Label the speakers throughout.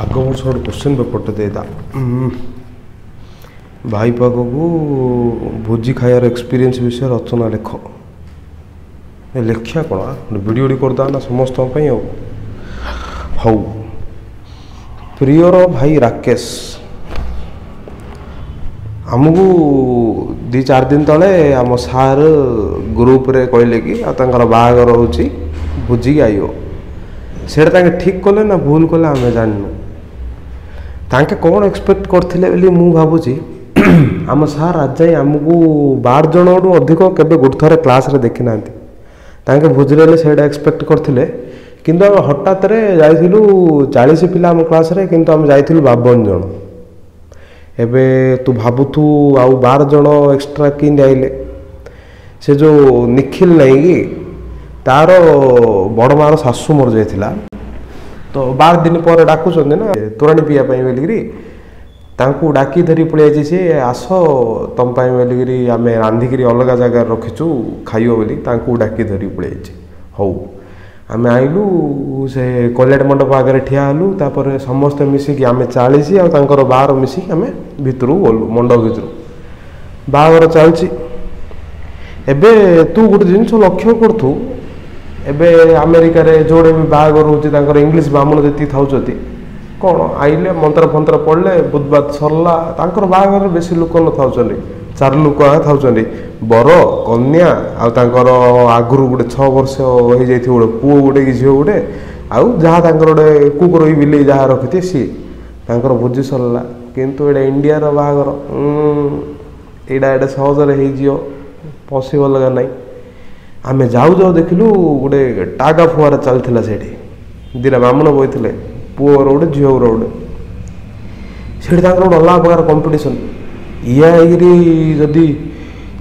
Speaker 1: आग वर्ष गोटे क्वेश्चन पेपर देता भाई पाग को भोजी खायार एक्सपीरियंस विषय रचना लेख लेखिया कौन वीडियो करदा ना समस्त हौ प्रियर भाई राकेश आमको 2-4 दिन तले आम सार ग्रुप रे कहले कि बाहागर हो भोजी आइयो से ठीक कले ना भूल कले आम जानू तांके कौन एक्सपेक्ट करते मु भावुची आम सार आज जाए आमको 12 जन अधिक केबे गोटे थर क्लास रे देखी ना तांके भोजरे से एक्सपेक्ट करते किंतु हठात रे जाइथिलु 40 पिला आम क्लास रे किंतु आम जाइथिलु 52 जन एबे तू भाबुथु आउ 12 जन एक्स्ट्रा किन आइले से जो निखिल नहीं कि तार बड़ मार सासू मर जाइथिला तो 12 दिन पर डाकुचंदे ना तोराणी पिया पई बेलगिरी तांकू डाकी धरी पळि आइछि से आस तम पई बेलगिरी आमे रांधिगिरी अलग जगह रखिछु खाइयो बोली तांकू डाकी धरी पळि आइछि हौ आमे आइलु से कलेट मंडप आगे ठिया हलु तापर समस्त मिसिकी आमे 40 आ तांकर 12 मिसिकी आमे भितरु गलु मंडप भितरु बागर चलछि एबे तू गोटे जिनिस लक्ष्य करथु एबे अमेरिका रे जोड़े भी बागर होची तांकर इंग्लिश ब्राह्मण जति थाउचती कौन आइले मंत्र फंत्र पढ़ले बुधबाद सरला तांकर बागर बेसी लोक न थाउचंदी 4 लोक थाउचंदी बर कन्या आ तांकर आगुरु गोटे 6 वर्ष हो जाइथि गोटे पुओ गोटे कि झियो गोटे आउ जहा तांकर गोटे कुकुर बिले जहा रखिथे सी तांकर भोजी सरला किंतु एडा इंडिया रो बागर एडा एडा सहज रे हे जियो पॉसिबल का नहीं आमे जाऊ जाऊ देखिलु गोटे टागा फुआर चलथिला सेठी दिना ब्राह्मण बइथिले पुओ रोड झियो रोड सेठी तांकर गोटे अलग प्रकार कंपटीशन या आइरी जदि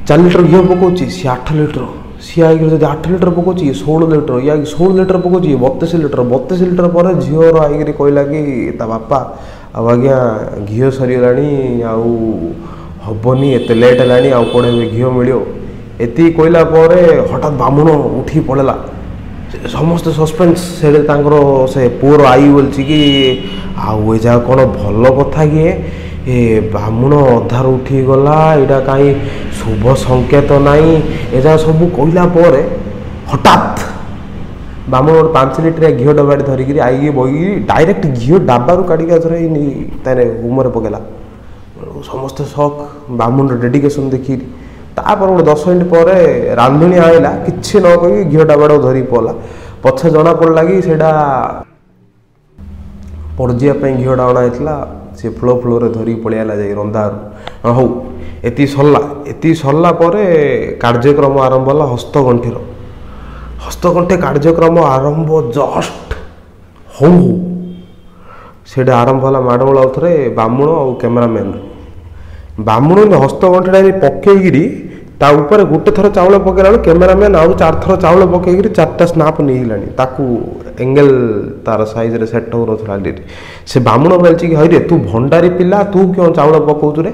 Speaker 1: 4 लिटर घी पकाउची सी 8 लिटर सी आइरी जदि 8 लिटर पकाउची 16 लिटर या 16 लिटर पकाउची 32 लिटर पर झियो रो आइरी कहला कि ता बापा आ आज्ञा घी सरीगलानी आउ हबनी एते लेट हेलानी आउ कोडे घी मिलियो एति कहला पर हठात ब्राह्मण उठी पड़ेला समस्त सस्पेंस से पुअर आई बोलছি कि आउ जा कौन भल कथा किए ए ब्राह्मण अधार उठी गला एटा कहीं शुभ संकेत नहीं एजा सब कहला पर हठात ब्राह्मण 5 लिटर घी डबाटे धरिकी आई बई डायरेक्ट घी डाबारू काढ़ी थोड़े उमर पकेला समस्ते शक ब्राह्मण डेडिकेशन देखी तापर गोटे 10 मिनट पर रांधुणी आईला किसी न कही घी डाबाटा धरी पला पछे जना पड़ा कि सेटा पड़जिया घीटा अणाइला सी फ्लो फ्लोरे धरी पलियाला जाई रंधारू हौ एति सरला पर कार्यक्रम आरंभ होला हस्तगंठी कार्यक्रम आरंभ जस्ट हौ सेटा आरंभ होला माडोल आउथरे ब्राह्मण और कैमरामैन ब्राह्मण हस्तगंठीटा पकईरी ता ऊपर गोटे थर चाउल पकेला कैमरामैन आउ 4 थर चाउल पकईरी 4टा स्नाप नहीं ताकू एंगल तार साइज रे सेट हो रहा से ब्राह्मण बोलची कि हईरे तू भंडारी पिला तू क्यों चाउल पकाउछु रे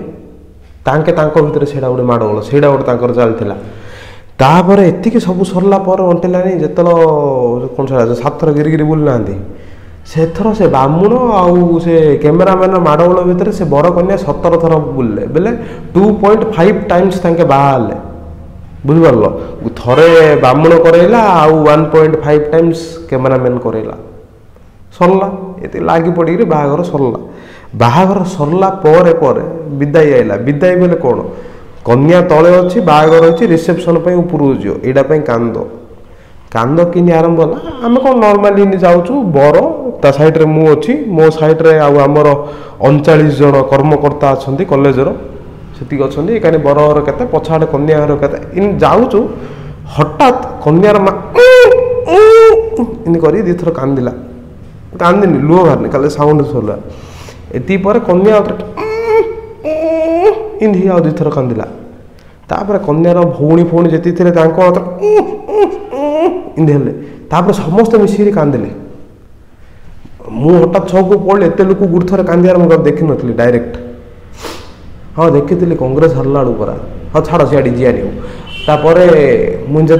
Speaker 1: तांके तांको भितर सेडा गोटे माडोल सेडा गोटे तांकर चलथिला तापर एतिके सब सरला पर अंटेलानी जेतलो कोन छडा 7 थर गिरगिरी बुल नांदी से थर से ब्राह्मण आउ से कैमरामैन माडोल भितर से बड़ कन्या 17 थर बुलले बेले 2.5 टाइम्स तांके बाहाले बुझिपारल थरे ब्राह्मण करैला आउ 1.5 टाइम्स कैमरामैन करैला सरला एते लागी पड़ी बाहागर सरला पर विदाई आइला विदाई बेले कौन कन्या तले अच्छी बाहागर अच्छी रिसेप्शन पे ऊपर जो एटा कांद किनी आरंभ होला आम कौन नॉर्मली जाऊँ बर ता साइड रे मु अच्छी मो साइड रे आमर 39 जन कर्मकर्ता अच्छा कॉलेज सेतिक अच्छा कहीं बर के पछाड़े कन्या घर के इन जाऊँ हठात कन्यार मा इन कर दी थर कांदिला कांदिनी लुह बाहरनी काले साउंड सरला एति पर कन्या इन आ 2 थर कांदिला तापर कन्यार भौणी फौणी जी थे इंधे तापर समस्ते मिसिक कांदिले मु हठात छक पड़े एत लोक गुड़ थर कांदियार मुझे देखी नी डायरेक्ट हाँ देखी कांग्रेस हरला परा हाँ छाड़ सियाड़ी जीआनी तापर मुझे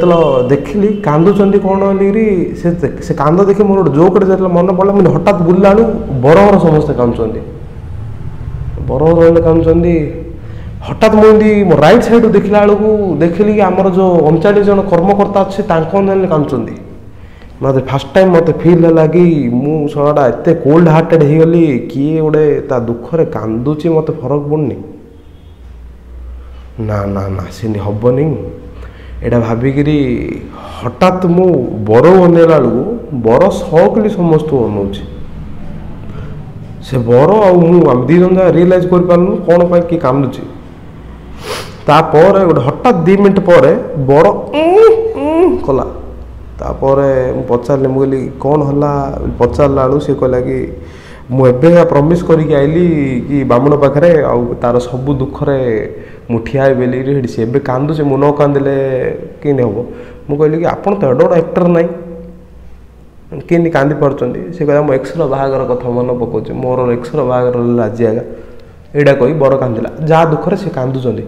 Speaker 1: देखिली कांदुचंदी कौन बोलिकी से कांद देखी मोर गोटे जोक जो मन पड़ा मुझे हठात बुलला बरहर समस्ते कांदुचंदी बरहर कांदुचंदी हठात मुझे मो राइट साइड देखला देखिली कि आमर जो 39 जन कर्मकर्ता अच्छे कांदुचंदी मत फास्ट टाइम मत फिल है कि मुझा एत कोल्ड हार्टेड हो गली किए गोटे ता दुखरे कांदुची मत फरक पड़नी ना ना ना से हेनी एटा भाविकी हठात मु बर अनेला बर सकली समस्त अनाऊे से बर आम दी जन जगह रियलाइज कर पार्नु कौन पाई कि कांदुची तापर गोटे हठात 2 मिनट पर बर कला तापर पचारे मुझे कौन है पचारा बेलू सी कहला कि मुझे प्रमिश करके आइली कि बामुण पाखे तार सब दुखरे मुठिया बेली सी ए कांदुचे मु न कांदे कि हम मुझे कहली कि आप तो एड गोटे एक्टर ना कि कांदी पार्टी सी कहला मो एक्सर बाहागर कथा मन पकाऊँ मोर एक्सर बाहागर आज आगा एटा कही बर कांदिला जहाँ दुखरे से कांदुचंदी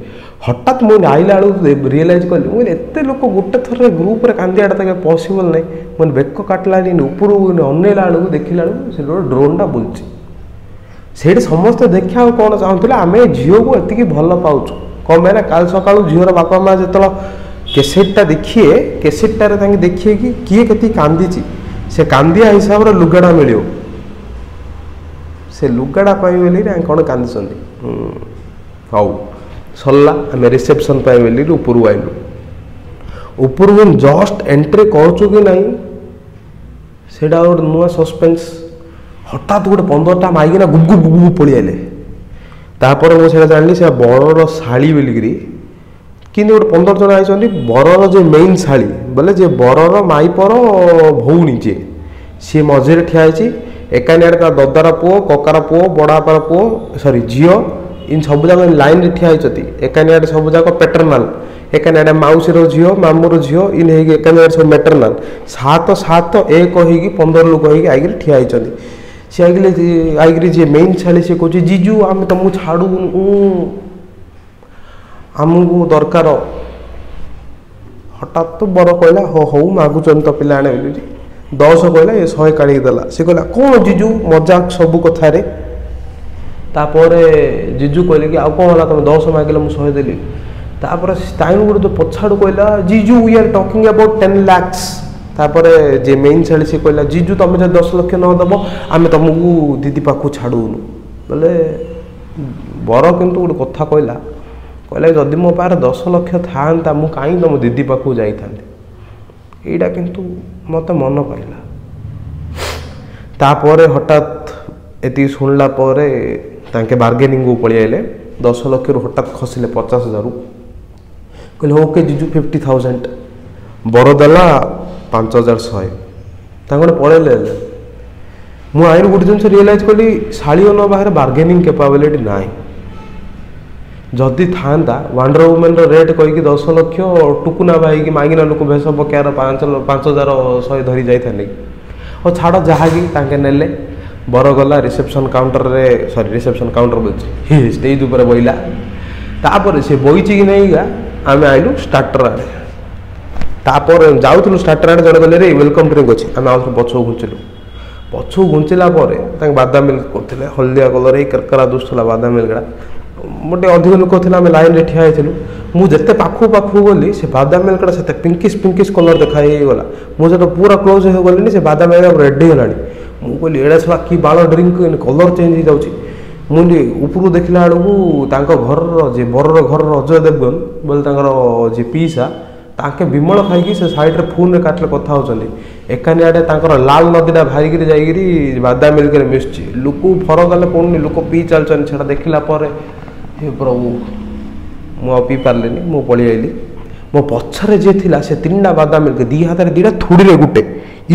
Speaker 1: हठात मुझे आइला बेलू रियलाइज कली मुझे एत लोक गोटे थर ग्रुप रे कांदियाटा तक पॉसिबल नहीं मुझे बेक काटला ऊपर अनेला बेलू देखला से ड्रोनटा बुलची से समस्ते देखा कौन चाहूँ आम झील को एति भल पाऊँ कौन पाई काल सका झीवर बापा माँ जो कैसेटा देखिए कैसेटार देखिए कि किए के कांदी से कांदिया हिसाब से लुगाड़ा मिल से लुगाड़ा बोली कौन कांदी हाउ सरला आम रिसेप्शन बोली ऊपर आइलु ऊपर जस्ट एंट्री करूँ कि नहीं से गोटे नुआ सस्पेंस हठात गोटे 15टा माइकिना गुब गुब गुब गुब पड़ी आए तापर मुझे जानी से बरर शाड़ी बोलिकी कि गोटे 15 जन आई बरर जो मेन शाड़ी बोले जे बरर माइपर भौणी जी सी मझे ठियाई एकानी ददार पुओ ककार पुओ बड़ापार पुओ सरी झील इन सब जाक लाइन रे ठिया एकानी सब जाक पेटर्नाल एकानी मौसीर झील मामूर झील इन एकानी सब मेटर्नाल 7 1 हो 15 लोक आई ठिया सी आई जी मेन छाड़ी सी कह जीजू आम तुमको छाड़ू आमको दरकार हठात तो बर कहला हो मागुचन तो पिला आने 10 कहला ये 100 काढ़ी देला सी कहला कौन जीजू मजाक सब कथार तापर जीजू कहले कि आउ कौन है तुम 10 मांगे मुझे 100 देली तापर टाइम गोटे जो पछाड़ू कहला जीजू we are talking about 10 lakhs तापर जे मेन छाड़ी सी कहला जीजू तुम जो 10 लाख न दब आम तुमको दीदी पाखु छाड़ूनु बोले बर किंतु गोटे कथा कहला कहला जदि मो पार 10 लाख था मु कहीं तुम दीदी पाखु जाई यहाँ किंतु मत मन पाइला तापर हठात एति शुणला तांके बार्गेनिंग को पड़े आए 10 लाख रु हठात खसिले 50,000 कहले ओके जीजू 50,000 बर देला 5,100 पड़े मु आईन गोटे जिन रियलाइज कली शाड़ीन बाहर बार्गेनिंग कैपेबिलिटी ना जदि था वंडर वुमेन रेट कहीकि 10 लाख टुकुना भाई कि मांगिना लोक भेष पकार 5,100 धरी जाइए और छाड़ जहाँकि नेले बर गला रिसेप्शन काउंटर रे सॉरी रिसेप्शन काउंटर बोलছি स्टेज ऊपर बइला तापर से बइची कि नहीं आम आइलु स्टार्टर आड़े तापर जाऊँ स्टार्टर आड़े जड़े गले वेलकम ड्रिंक अच्छे आम आउ पछू घुंचलु पछू घुंचला बादाम मिल्क करते हलदिया कलर करकरा दुसला बादाम मिल्कड़ा गोटे अधिक लोक थे आम लाइन रे ठिया मुझे पाखु पाखु गली से बादाम मिल्कटा से पिंकिश कलर देखाईगला मुझे पूरा क्लोज हो गली से बादाम मिल्क रेड हो गलानी मुझे एड़ा छा कि बाल ड्रिंक कलर चेंज हो जाऊँगी मुझे ऊपर देखला बेलू घर जे बरर घर अजय देवगन बोले जे पीसा ताके विमल खाई से साइड रे फोन रे काटले कथा होचंदी एकानी आडे लाल नदीटा भारिकी जाइरी बादाम मिल्क रे मिसची लोक फरक गले पड़नी लोक पी चलचन छेड़ा देखला पर हे प्रभु मु पी पार्लेनी मु पड़ी आइली मो पछरे जे थिला से 3टा बादाम मिल्क 2 हाथ रे 2टा थुड़ी रे गुटे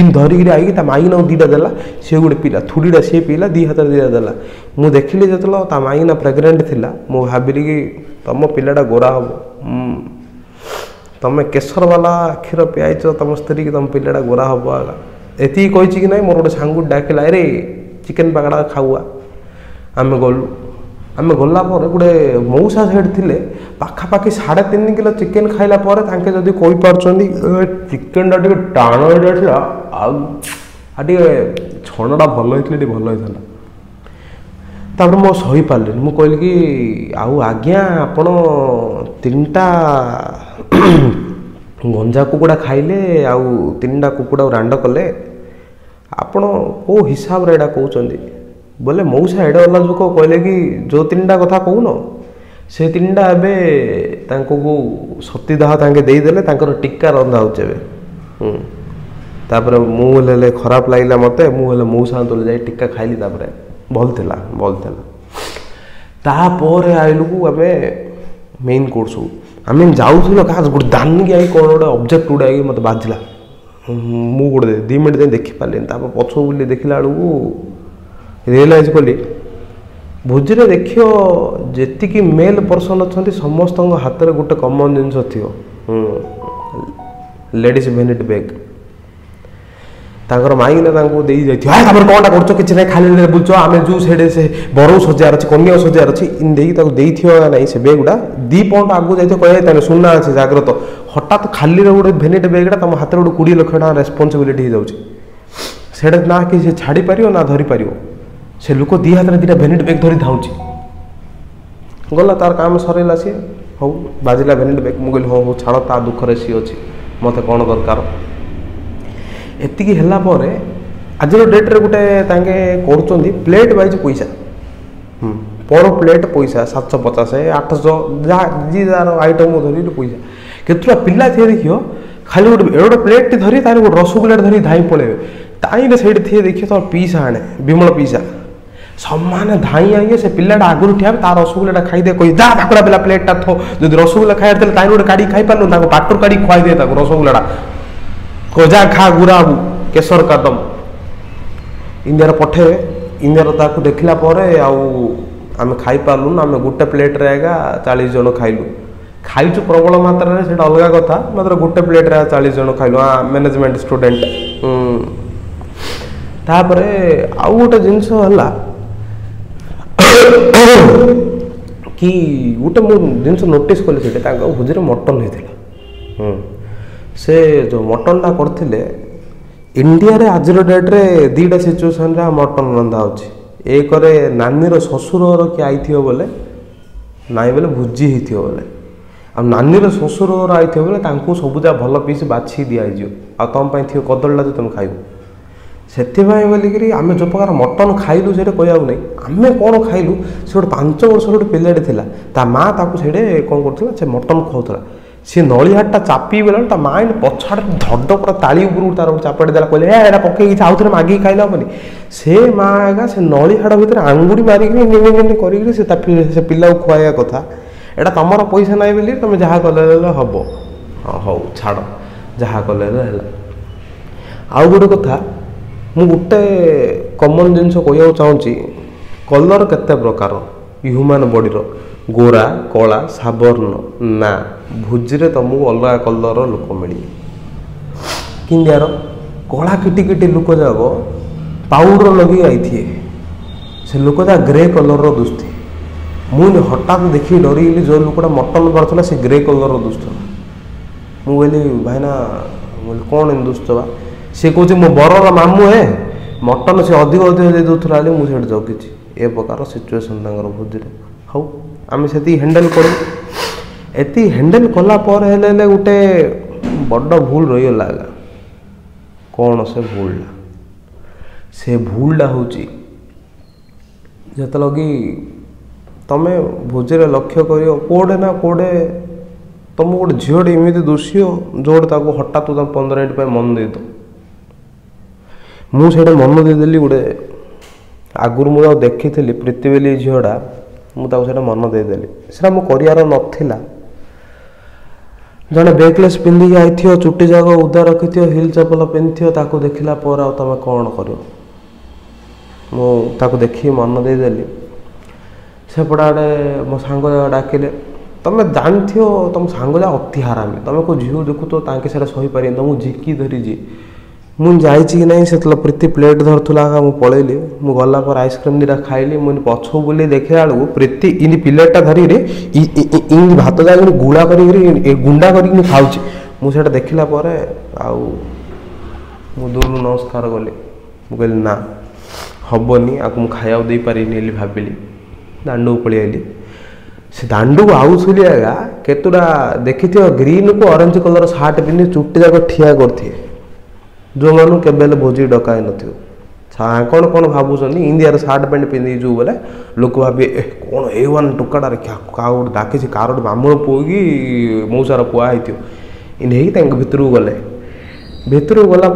Speaker 1: इन धरिकी आई माइना 2टा देला से गोटे पीला थुड़ीटा सी पीला 2 हाथ 2टा देला मु देखिली जो माइना प्रेग्नेंट थिला मु भाविली कि तुम पिलाटा गोरा हम तुम केसर वाला क्षीर पियाच तुम स्त्री तुम पिलाटा गोरा हम आगा एति कही कि ना मोर गोटे सांग डाकिला अरे चिकेन पकड़ा खाऊआ आम गलु आम गला गोटे मौसा सेठ थे पाखापाखि 3.5 किलो चिकेन खाइला जदि कही पार्टी चिकेनटा टे टाण टे छणटा भल होता भल होता तापर मो सही पारे मु कहली कि आउ आज्ञा आपण 3टा गंजा कुकुड़ा खाइले आउ 3टा कुकुड़ा रांड कले आपण को हिसाब रे एडा कहउचंदी बोले मौसा एडे वाला जो कहले कि जो 3टा कथा कहून से 3टा एबे तांको को सतीदाह तांके देई देले तांकर टिक्का रंधा होचे बे तापर मु ले खराब लागला मते मु ले मौसा तले जाई टिक्का खाइली तापर भल थिला तापर आइलु को आमे मेन कोर्स आमे जाउथुलो का गोटे दान कि कोन गोटे ऑब्जेक्ट उडा मते बाजला मु गोटे 2 मिनिट दे देखि पाले तापर पछो बुली देखिला बेलू रियलाइज कली भोजी रे देखियो जेति कि मेल पर्सन अछंती समस्त हाथ रे गोटे कॉमन जिंस थियो लेडीज वेनिट बैग तांकर माई ने तांको देई जाइथि आ तापर कोनटा करछो किछ नै खाली ले बुझो आमे जू सेडे से बरो सजार अछि कन्या सजार अछि इन देई ताको देई थियो नै से बैगुडा 2 पॉइंट आगु जाइथि कहै तने सुनना अछि जाग्रत हठात खाली रे गोटे वेनिट बैगडा तम हाथ रे गोटे 20 लाख टका रेस्पोंसिबिलिटी हो जाउछि सेडे ना कि से छाडी परियो ना धरि परियो से लोक 2 हाथ रे 2टा वेनिट बैग धरि धाउछि गला तार काम सरेला सी हो बाजिला वेनिट बैग मु कहली हो छाड़ ता दुख रे सी अछि मते कोन दरकार एति हैला परे आज डेट रे गोटे तांके करचोंदी प्लेट वाइज पैसा पर प्लेट पैसा 750 800 जी जार आइटम धरी पैसा केतुरा पिला थे देखियो खाली गोटे प्लेट धरी तार गोटे रसगुल्ला धरी धाई पळेबे ताई रे सेड थे देखियो तो पीसा आने विमल पीसा सम्मान धाई आइए से पिलाटा आगुर ठिया तार रसगुल्लाटा खाई दे कही जा भाकुड़ा पिला प्लेटटा थो जदि रसगुल्ला खाइ देले ताई गोटे काडी खाई पारनु ताको पाटर काडी खुआई दे ताको रसगुल्लाटा कोजा खा गुराबू केसर कदम इंडिया पठे इंडिया ताको देखला परे आउ आमे खाई पारलु आमे गोटे प्लेट रे आगा 40 जन खाइलु खाइचु प्रबल मात्रा रे सेटा अलगा कथा मात्र गोटे प्लेट रे 40 जन खाइलु मैनेजमेंट स्टूडेंट तापरे आउ गोटे जिंस हला कि गोटे मु जिंस नोटिस कले सेटे ताको भुजरे मटन हेतिला से जो मटनटा करथिले इंडिया रे आज डेट रे 2टा सिचुएशन रे मटन रंधा होछि एक रे नानी रो ससुर रो कि आइथियो बोले नाइ बोले भुजी हिथियो बोले आ नानी रो ससुर रो आइथियो बोले तांको सबुजा भल पीस बाछि दिया जियो आ तम पई थियो कदलला जे तुम खाइबो सेति भाई बोली कि आमे जो प्रकार मटन खाइलु सेटे कहया नै आमे कोन खाइलु से 5 वर्ष रो पिलेडे थिला ता मा ताकू सेडे कोन करथला से मटन खाउथला सी नळिहाटा चापी बेला ता माइन पछाड़ धड पर ताली ऊपर तार चापड़ी देला कहले ए एडा पके कि आउथरे मागी खाइला बनी से मागा से नळिहाटा भितर आंगुरी मारी कि निने करी कि से पिल्ला खुआया कथा एडा तमर पैसा नै बेली तमे जहा कले हबो हो छाड़ जहा कले हला आउ गोटे कथा मु गोटे कॉमन जिंस कहया चाहूची कलर केते प्रकार ह्यूमन बॉडी रो गोरा कला साबर्ण ना भुजी रे तुमको अलग कलर लोक मिले किंदियार कला किटी किटी लोक जाक पाउडर लगे आई थे से लोक जा ग्रे कलर दुस्ती मुझे हठात देखी डरीगली जो लोकटा मटन करता से ग्रे कलर दुस्त मुझे भाईना कौन दुस्त बा सी कहे मो बरर मामू है मटन से अधिक अधिक दे दूसरा मुझे जगी ए प्रकार सिचुएसन भोजी हाउ आम से हैंडल करूँ एति हैंडल कला पर हेले गोटे बड़ भूल रहीगला कौन से भूलटा हूँ जो लगी तमें भोजी लक्ष्य कर कौटे ना कौटे तुम गोटे झीटे एमती दुष्य जोटे हठात तुम 15 मिनट मन दे दो मुझे मन देदेली गोटे आगुरी मुझे देखी प्रीति बेली झीटा मुझे मन देदेली से कर नाला जड़े बेकलेस पिंधिकी आई चुटी जाक उदा रखी हिल चपल पिंधि ताको देखला पर तुम कौन कर मुझे देखी मन देदेली सेपटे मो सांग डाकिले तुम जान तुम सांग जा अति हारामी तुम को झील देखु तो ताके सही पारे तुमको झिकी धरी मुझे जाइए कि नहीं से प्रीति प्लेट धरला मु पलैली मु गला पर आइसक्रीम दीटा खाइली मुझे पछ बुले देखा बेलू प्रीति इन प्लेटा धरी इन भात जाक गुड़ा कर गुंडा कर खाऊँ मुझे देखला आउ मु दूर नमस्कार कली मु कहली ना हेनी आपको खाया दे पारि भाविली दांड को पलि आइली से दांड को आउली आगा केतुटा देखी ग्रीन को ऑरेंज कलर सार्ट पिंधि चुट्टी जाक ठिया करथे जो मानू केबे भोजी डकाई न कौन कौन भावुं इंडिया सार्ट पैंट पिंधि जो बोले लोक भावे कौन ए1 टुकाड़ा क्या डाकी कार बामण पुओ कि मौसार पुआई इन भितर गले भितर गला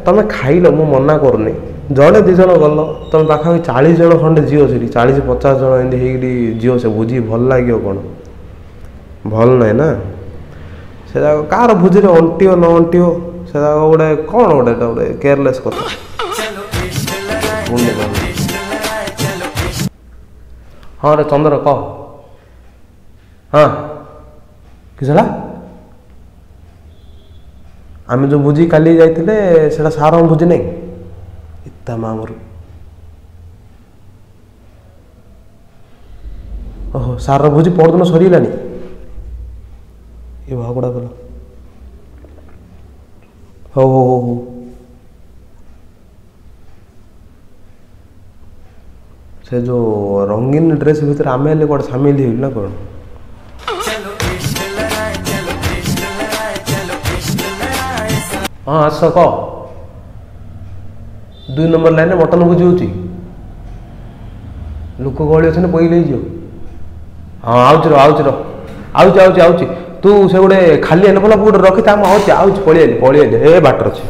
Speaker 1: तुम खाइल मु मना करनी जड़े दी जन गल तुम पाखापी 40 जन खंडे झील से 40-50 जन एमती झील से भोजी भल लगे कौन भल ना ना से कार भोजी अंटिओ न अंटिओ से गोटे कौन गोटे गोटे केयरलेस कथा हाँ रे चंद्र कह हाँ किस आम जो भोजी काली जाइए से सार भोजी नहीं इतना मामर ओहो सार भोजी परदिन सरीलानी ये भागुड़ा गल हो हो हो हो से जो रंगीन ड्रेस भीतर आम कौन सामिल हो ना कौन हाँ आस कह 2 नंबर लाइन मटन भोजी हो लोक गहली अच्छे पई जो हाँ आउच तू से गोटे खाली एनफलप गोटे रखी आउच पलि पलि ए बाटर अच्छे